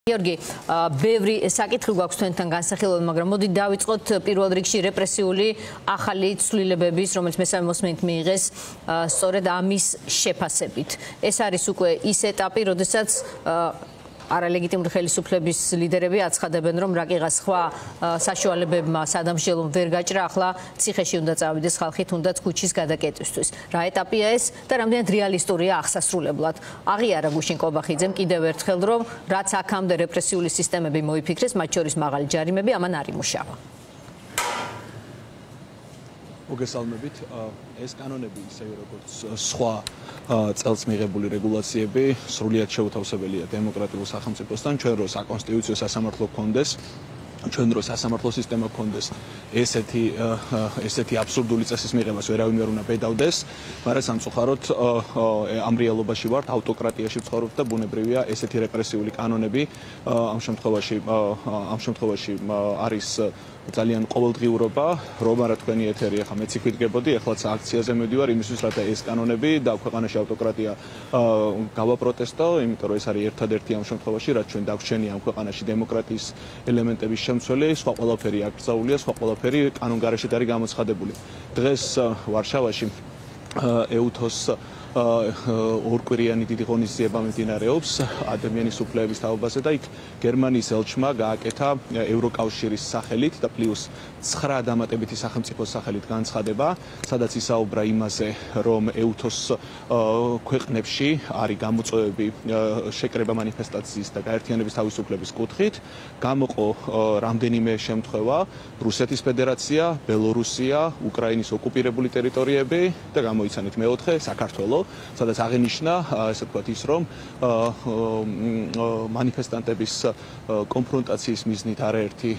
Გიორგი, ბევრი საკითხი გვაქვს თქვენთან განსახილველი, მაგრამ მოდი დავიწყოთ პირველ რიგში რეპრესიული ახალი ცვლილებების, რომელიც მესამე მოსმენით მიიღეს, სწორედ ამის შეფასებით. ეს არის უკვე ის ეტაპი, როდესაც არალეგიტიმური ხელისუფლების ლიდერები აცხადებენ, რომ რაკიღა სხვა საშუალებებმა სადამსჯელომ ვერ გაჭრა, ახლა ციხეში უნდა წავიდეს ხალხი, თუნდაც ქუჩის გადაკეტვისთვის. რა ეტაპია ეს და რამდენად რეალისტურია აღსასრულებლად? აღიარა გუშინ კობახიძემ კიდევ ერთხელ, რომ რაც აქამდე რეპრესიული სისტემები მოიფიქრეს, მათ შორის მაღალი ჯარიმები, ამან არ იმუშავა. მოგესალმებით, ეს კანონები ისევე როგორც სხვა წელს მიღებული რეგულაციები სრულიად შეუთავსებელია დემოკრატიულ სახელმწიფოსთან, ჩვენ რო საკონსტიტუციო სასამართლო გქონდეს, ჩვენ რო სასამართლო სისტემა გქონდეს, ესეთი აბსურდული წესის მიღებას ვერავინ ვერ უნდა ბედავდეს, მაგრამ სამწუხაროდ ამ რეალობაში ვართ, ავტოკრატიაში ვცხოვრობთ და ბუნებრივია ესეთი რეპრესიული კანონები ამ შემთხვევაში არის ძალიან ყოველდღიურობა, რომ არა თქვენი ეთერი, ახლა მეც იქვიდგებოდი, ახლაც აქციაზე მივდივარ იმისთვის, რათა ეს კანონები და ქვეყანაში ავტოკრატია გავაპროტესტო, იმიტომ რომ ეს არის ერთადერთი ამ შემთხვევაში, რაც ჩვენ დაგვრჩენია ამ ქვეყანაში დემოკრატიის ელემენტების შემცველი, სხვა ყველაფერი აკრძალულია, სხვა ყველაფერი კანონგარეშეც არის გამოცხადებული. დღეს ვარშავაში ეუთოს ორკვირიანი დიდი ღონისძიება მიმდინარეობს ადამიანის უფლებების თაობაზე და იქ გერმანიის ელჩმა გააკეთა ევროკავშირის სახელით და პლუს 9 დამატებითი სახელმწიფოს სახელით განცხადება, სადაც ისაუბრა იმაზე, რომ ეუთოს ქვეყნებში არის გამოწვევები შეკრება მანიფესტაციის და გაერთიანების თავისუფლების კუთხით, გამოყო რამდენიმე შემთხვევა რუსეთის ფედერაცია, ბელორუსია, უკრაინის ოკუპირებული ტერიტორიები და გამოიცანით მეოთხე საქართველო, სადაც აღინიშნა, ესე ვთქვათ, ის რომ მანიფესტანტების კონფრონტაციის მიზნით არაერთი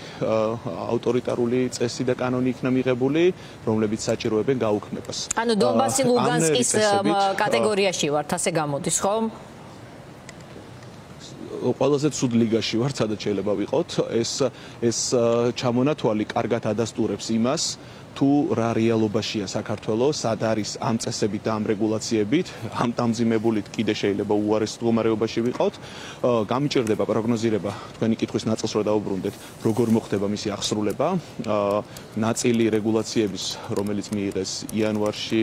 ავტორიტარული წესი და კანონი იქნა მიღებული, რომლებიც საჭიროებენ გაუქმებას. ანუ დონბასი ლუგანსკის კატეგორიაში ვართ, ასე გამოდის, ხო? ყველაზე ცუდ ლიგაში ვართ, სადაც შეიძლება ვიყოთ. ეს ჩამონათვალი კარგად ადასტურებს იმას, თუ რა რეალობაშია საქართველოს, სად არის ამ წესებით და ამ რეგულაციებით, ამ დამძიმებულით კიდე შეიძლება უარეს მდგომარეობაში ვიყოთ. გამიჭირდება პროგნოზირება, თქვენი კითხვის ნაწილს რო დაუბრუნდეთ, როგორ მოხდება მისი აღსრულება. ნაწილი რეგულაციების, რომელიც მიიღეს იანვარში,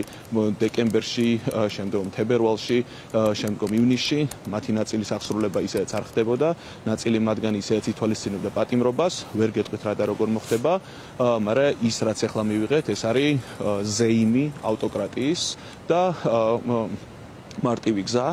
დეკემბერში, შემდგომ თებერვალში, შემდგომ ივნისში, მათი ნაწილის აღსრულება ისედაც არ ხდებოდა, ნაწილი მათგანი ისედაც ითვალისწინებდა პატიმრობას, ვერ გეტყვით რა და როგორ მოხდება, მაგრამ ის რაც ახლა ეს არის ზეიმი ავტოკრატიის და მარტივი გზა,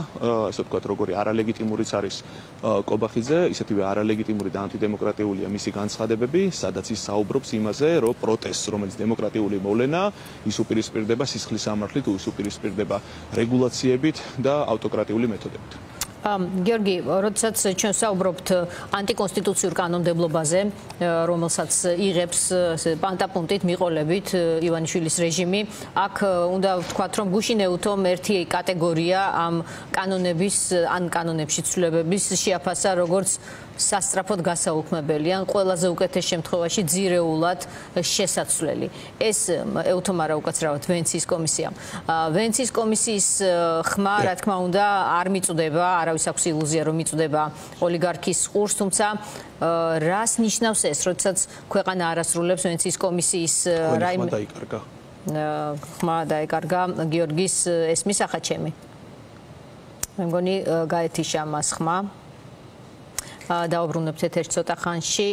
ასე ვთქვათ, როგორი არალეგიტიმურიც არის კობახიძე, ისეთივე არალეგიტიმური და ანტიდემოკრატიულია მისი განცხადებები, სადაც ის საუბრობს იმაზე, რომ პროტესტს, რომელიც დემოკრატიული მოვლენა, ის უპირისპირდება სისხლის სამართლით, ის უპირისპირდება რეგულაციებით და ავტოკრატიული მეთოდებით. გიორგი, როდესაც ჩვენ საუბრობთ ანტიკონსტიტუციურ კანონმდებლობაზე, რომელსაც იღებს პანტაპუნქტით მიყოლებით ივანიშვილის რეჟიმი, აქ უნდა ვთქვათ, რომ გუშინ ეუთომ ერთი კატეგორია ამ კანონების, ან კანონებში ცვლილებების შეაფასა როგორც სასწრაფოდ გასაუქმებელი, ან ყველაზე უკეთეს შემთხვევაში ძირეულად შესაცვლელი. ეს ეუთომ არა უკაცრავად ვენციის კომისიამ. ვენციის კომისიის ხმა, რა თქმა უნდა, არ მიწვდება, არავის აქვს ილუზია, რომ მიწვდება ოლიგარქის ყურს, თუმცა რას ნიშნავს ეს, როდესაც ქვეყანა არასრულებს ვენციის კომისიის რაიმე დაიკარგა. ხმა დაიკარგა გიორგის ეს მისახა ჩემი. მე მგონი გაეთიშა მას ხმა. დაუბრუნებთ ეთერში ცოტა ხანში,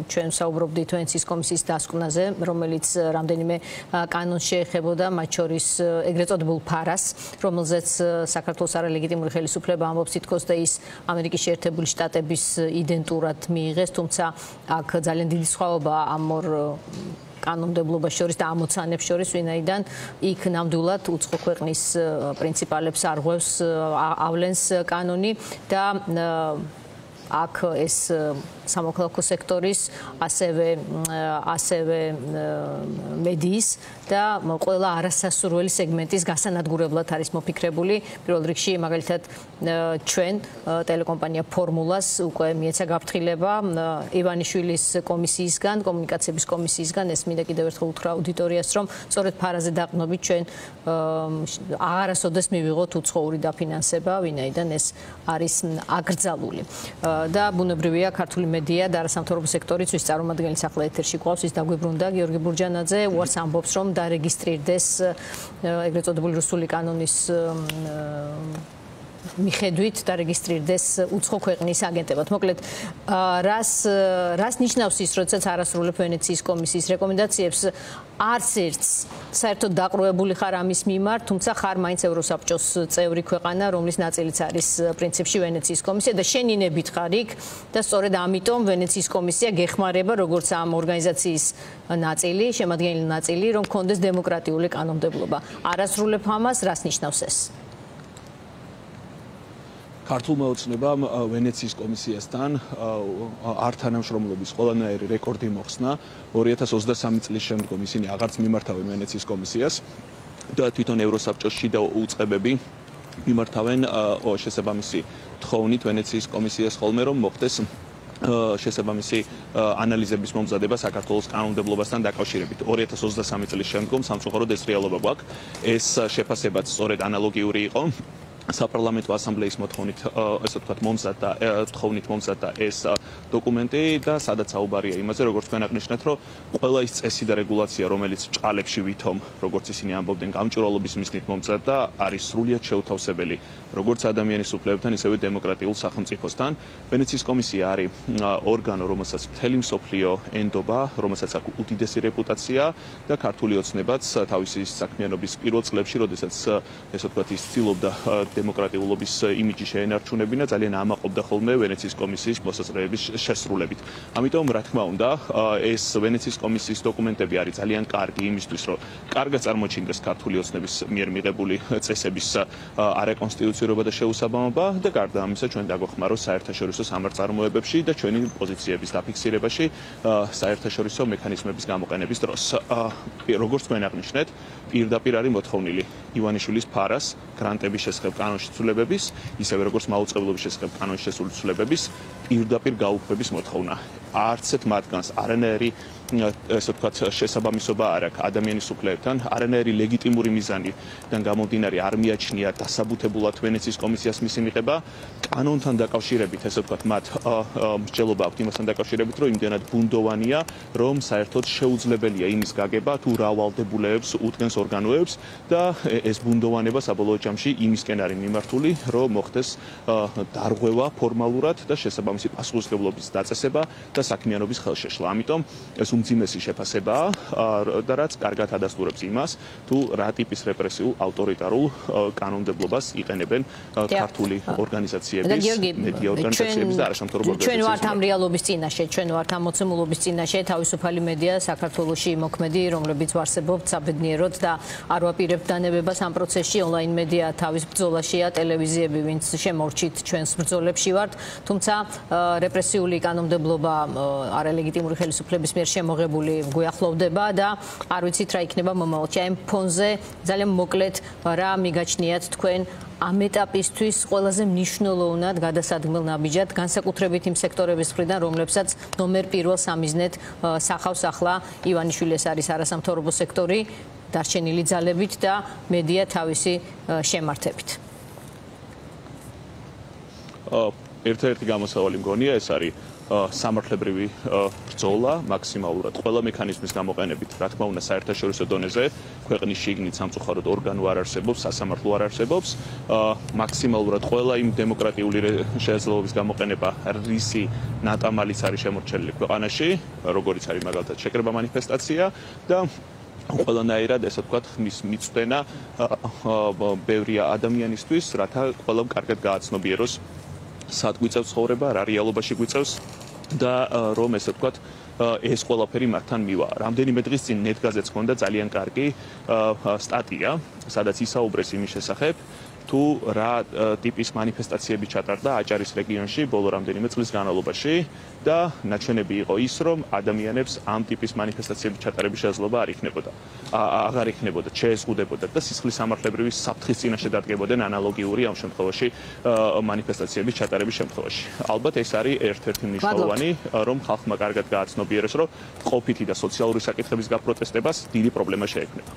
ჩვენ საუბრობდით ვენციის კომისიის დასკვნაზე, რომელიც რამდენიმე კანონს შეეხებოდა, მათ შორის ეგრეთ წოდებულ ფარას, რომელზეც საქართველოს არალეგიტიმური ხელისუფლება ამბობს თითქოს და ის ამერიკის შეერთებული შტატების იდენტურად მიიღეს, თუმცა აქ ძალიან დიდი სხვაობაა ამ ორ კანონმდებლობას შორის და ამოცანებს შორის, ვინაიდან იქ ნამდვილად უცხო ქვეყნის პრინციპალებს არღვევს, ავლენს კანონი და აქ ეს სამოქალაქო სექტორის, ასევე მედიის და ყველა არასასურველი სეგმენტის გასანადგურებლად არის მოფიქრებული. პირველ რიგში მაგალითად ჩვენ ტელეკომპანია ფორმულას უკვე მიეცა გაფრთხილება ივანიშვილის კომისიისგან, კომუნიკაციების კომისიისგან, ეს მინდა კიდევ ერთხელ უთხრა აუდიტორიას, რომ სწორედ ფარაზე დაყნობით ჩვენ აღარასოდეს მივიღოთ უცხოური დაფინანსება, ვინაიდან ეს არის აკრძალული. და ბუნებრივია ქართული მედია და არასამთავრობო სექტორიც ვის წარმომადგენლის ახლა ეთერში ყავს ის დაგვიბრუნდა გიორგი ბურჯანაძე უარს ამბობს რომ დარეგისტრირდეს ეგრეთ წოდებული რუსული კანონის მიხედვით დარეგისტრირდეს უცხო ქვეყნის აგენტებად. მოკლედ, რას ნიშნავს ის, როდესაც არასრულებ ვენეციის კომისიის რეკომენდაციებს არც ერთს საერთოდ დაყრუებული ხარ ამის მიმართ, თუმცა ხარ მაინც ევროსაბჭოს წევრი ქვეყანა, რომლის ნაწილიც არის პრინციპში ვენეციის კომისია და შენინებით ხარ იქ და სწორედ ამიტომ ვენეციის კომისია გეხმარება როგორც ამ ორგანიზაციის ნაწილი, შემადგენელი ნაწილი, რომ კონდეს დემოკრატიული კანონმდებლობა. არასრულებ ამას რას ნიშნავს ეს? ქართულმა ოცნებამ ვენეციის კომისიასთან არ თანამშრომლობის ყველანაირი რეკორდი მოხსნა 2023 წლის შემდგომ ისინი აღარც მიმართავენ ვენეციის კომისიას და თვითონ ევროსაბჭოს შიდა უწყებები მიმართავენ შესაბამისი თხოვნით ვენეციის კომისიას ხოლმე რომ მოხდეს შესაბამისი ანალიზების მომზადება საქართველოს კანონმდებლობასთან დაკავშირებით 2023 წლის შემდგომ სამწუხაროდ ეს რეალობა გვაქვს ეს შეფასებაც სწორედ ანალოგიური იყო საპარლამენტო ასამბლეის მოთხოვნით ესე ვთქვათ მომზადდა თხოვნით მომზადდა ეს დოკუმენტი და სადაც საუბარია იმაზე როგორც თქვენ აღნიშნეთ რომ ყველა ის წესი და რეგულაცია რომელიც ჭალებში ვითომ როგორც ისინი ამბობდნენ გამჭვირვალობის მიზნით მომზადდა არის სრულიად შეუთავსებელი როგორც ადამიანის უფლებებთან ისევე დემოკრატიულ სახელმწიფოსთან ვენეციის კომისია არის ორგანო რომელსაც მთელი მსოფლიო ენდობა რომელსაც აქვს უდიდესი რეპუტაცია და ქართული ოცნებაც თავისი საქმიანობის პირველ წლებში როდესაც ესე ვთქვათ ის ცდილობდა დემოკრატიულობის იმიჯი შეენარჩუნებინა ძალიან ამაყობდა ხოლმე ვენეციის კომისიის მოსაზრებების შესრულებით. ამიტომ რა თქმა უნდა ეს ვენეციის კომისიის დოკუმენტები არის ძალიან კარგი იმისთვის რომ კარგად წარმოჩინდეს ქართული ოცნების მიერ მიღებული წესების არაკონსტიტუციურობა და შეუსაბამობა და გარდა ამისა ჩვენ დაგვეხმაროთ საერთაშორისო სამართლმოებებში და ჩვენი პოზიციების დაფიქსირებაში საერთაშორისო მექანიზმების გამოყენების დროს. როგორც თქვენ აღნიშნეთ პირდაპირ არის მოთხოვნილი ივანიშვილის ფარას გრანტების შესახებ კანონში ცვლილებების, ისევე როგორც მაუწყებლობის შესახებ კანონში შესული ცვლილებების პირდაპირ გაუქმების მოთხოვნა. არც ერთ მათგანს არანაირი ესე ვთქვათ შესაბამისობა არ აქვს ადამიანის უფლებებთან, არანაირი ლეგიტიმური მიზანიდან გამომდინარე არ მიაჩნია დასაბუთებულად ვენეციის კომისიას მისი მიღება კანონთან დაკავშირებით, ესე ვთქვათ მათ მსჯელობა აქვთ იმასთან დაკავშირებით, რომ იმდენად ბუნდოვანია, რომ საერთოდ შეუძლებელია იმის გაგება თუ რა ვალდებულებს უდგენს ორგანოებს და ეს ბუნდოვანება საბოლოო ჯამში იმისკენ არის მიმართული, რომ მოხდეს დარღვევა ფორმალურად და შესაბამისი პასუხისმგებლობის დაწესება და საქმიანობის ხელშეშლა. ამიტომ ეს უმძიმესი შეფასებაა და რაც კარგად ადასტურებს იმას, თუ რა ტიპის რეპრესიულ ავტორიტარულ კანონმდებლობას იყენებენ ქართული ორგანიზაციების, მედია ორგანიზაციების და არასამთავრობო ორგანიზაციების. ჩვენ ვართ ამ რეალობის წინაშე, ჩვენ ვართ ამ მოცემულობის წინაშე, თავისუფალი მედია საქართველოში მოქმედი, რომლებიც ვარსებობთ საბედნიეროდ და არ ვაპირებთ დანებებას ამ პროცესში, ონლაინ მედია თავის ბრძოლაშია, ტელევიზიები, ვინც შემორჩით ჩვენს ბრძოლებში ვართ, თუმცა რეპრესიული კანონმდებლობა არალეგიტიმური ხელისუფლების მიერ შემოღებული გვიახლოვდება და არ ვიცით რა იქნება მომავალში. ამ ფონზე ძალიან მოკლედ რა მიგაჩნიათ თქვენ ამ ეტაპისთვის ყველაზე მნიშვნელოვნად გადასადგმელ ნაბიჯად, განსაკუთრებით იმ სექტორების მხრიდან, რომლებსაც ნომერ პირველ სამიზნედ სახავს ახლა ივანიშვილი ეს არის არასამთავრობო სექტორი, დარჩენილი ძალებით და მედია თავისი შემართებით. ერთ-ერთი გამოსავალი მგონია ეს არის სამართლებრივი ბრძოლა მაქსიმალურად ყველა მექანიზმის გამოყენებით, რა თქმა უნდა, საერთაშორისო დონეზე ქვეყნის შიგნით სამწუხაროდ ორგანო არ არსებობს, სასამართლო არ არსებობს, მაქსიმალურად ყველა იმ დემოკრატიული შესაძლებლობის გამოყენება, რისი ნატამალიც არის შემორჩენილი ქვეყანაში, როგორიც არის მაგალითად შეკრება მანიფესტაცია და ყველანაირად ესე ვთქვათ მიწვენა ბევრი ადამიანისთვის, რათა ყველამ კარგად გააცნობიეროს სად გვიწევს ცხოვრება, რა რეალობაში გვიწევს და რომ ესე ვთქვათ ეს ყველაფერი მათთან მივა. რამდენიმე დღის წინ ნეტგაზეთს ჰქონდა ძალიან კარგი სტატია, სადაც ისაუბრეს იმის შესახებ, თუ რა ტიპის მანიფესტაციები ჩატარდა აჭარის რეგიონში ბოლო რამდენიმე წლის განმავლობაში და ნაჩვენები იყო ის, რომ ადამიანებს ამ ტიპის მანიფესტაციების ჩატარების შესაძლებლობა აღარ იქნებოდა, შეეზღუდებოდა და სისხლის სამართლებრივი საფრთხის წინაშე დადგებოდნენ ანალოგიური ამ შემთხვევაში მანიფესტაციების ჩატარების შემთხვევაში. ალბათ ეს არის ერთ-ერთი მნიშვნელოვანი, რომ ხალხმა კარგად გააცნობიეროს, რომ ყოფითი და სოციალური საკითხების გაპროტესტებას დიდი პრობლემა შეექმნება.